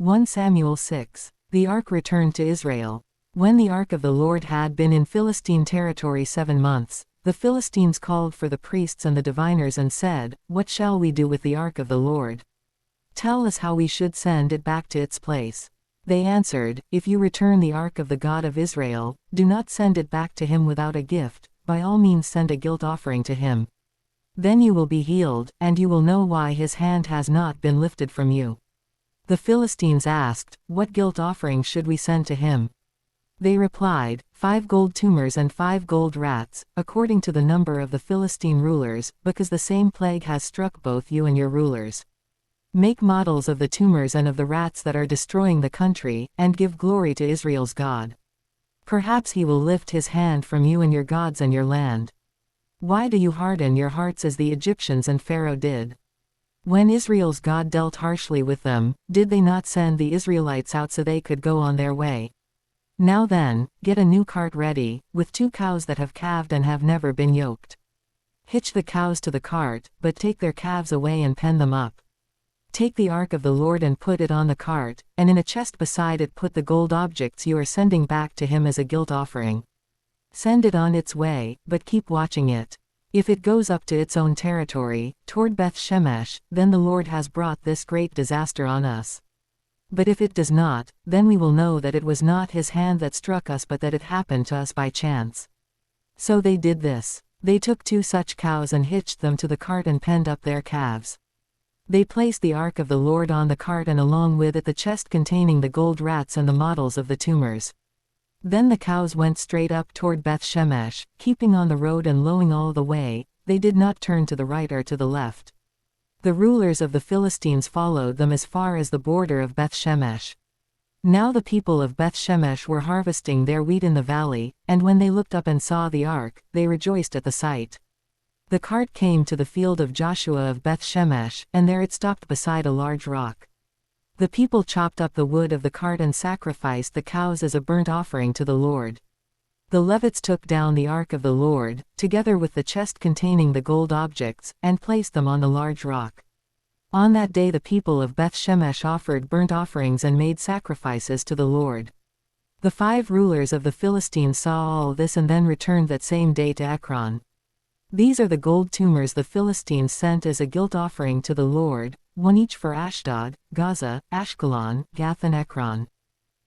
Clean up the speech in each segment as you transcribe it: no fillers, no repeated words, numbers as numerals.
1 Samuel 6. The ark returned to Israel. When the ark of the Lord had been in Philistine territory 7 months, the Philistines called for the priests and the diviners and said, "What shall we do with the ark of the Lord? Tell us how we should send it back to its place." They answered, "If you return the ark of the God of Israel, do not send it back to him without a gift, by all means send a guilt offering to him. Then you will be healed, and you will know why his hand has not been lifted from you." The Philistines asked, "What guilt offering should we send to him?" They replied, 5 gold tumors and 5 gold rats, according to the number of the Philistine rulers, because the same plague has struck both you and your rulers. Make models of the tumors and of the rats that are destroying the country, and give glory to Israel's God. Perhaps he will lift his hand from you and your gods and your land. Why do you harden your hearts as the Egyptians and Pharaoh did? When Israel's God dealt harshly with them, did they not send the Israelites out so they could go on their way? Now then, get a new cart ready, with 2 cows that have calved and have never been yoked. Hitch the cows to the cart, but take their calves away and pen them up. Take the ark of the Lord and put it on the cart, and in a chest beside it put the gold objects you are sending back to him as a guilt offering. Send it on its way, but keep watching it. If it goes up to its own territory, toward Beth Shemesh, then the Lord has brought this great disaster on us. But if it does not, then we will know that it was not his hand that struck us but that it happened to us by chance. So they did this. They took 2 such cows and hitched them to the cart and penned up their calves. They placed the ark of the Lord on the cart and along with it the chest containing the gold rats and the models of the tumors. Then the cows went straight up toward Beth Shemesh, keeping on the road and lowing all the way. They did not turn to the right or to the left. The rulers of the Philistines followed them as far as the border of Beth Shemesh. Now the people of Beth Shemesh were harvesting their wheat in the valley, and when they looked up and saw the ark, they rejoiced at the sight. The cart came to the field of Joshua of Beth Shemesh, and there it stopped beside a large rock. The people chopped up the wood of the cart and sacrificed the cows as a burnt offering to the Lord. The Levites took down the ark of the Lord, together with the chest containing the gold objects, and placed them on the large rock. On that day the people of Beth Shemesh offered burnt offerings and made sacrifices to the Lord. The 5 rulers of the Philistines saw all this and then returned that same day to Ekron. These are the gold tumors the Philistines sent as a guilt offering to the Lord, 1 each for Ashdod, Gaza, Ashkelon, Gath and Ekron.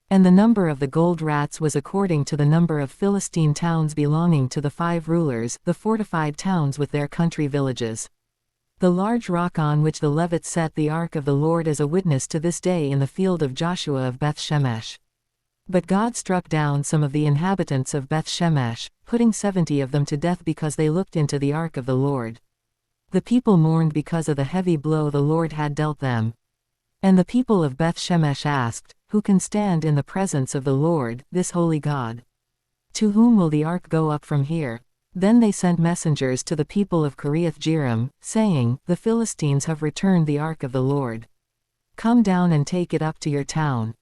And the number of the gold rats was according to the number of Philistine towns belonging to the 5 rulers, the fortified towns with their country villages. The large rock on which the Levites set the ark of the Lord is a witness to this day in the field of Joshua of Beth Shemesh. But God struck down some of the inhabitants of Beth Shemesh, putting 70 of them to death because they looked into the ark of the Lord. The people mourned because of the heavy blow the Lord had dealt them. And the people of Beth Shemesh asked, "Who can stand in the presence of the Lord, this holy God? To whom will the ark go up from here?" Then they sent messengers to the people of Kiriath Jearim, saying, "The Philistines have returned the ark of the Lord. Come down and take it up to your town."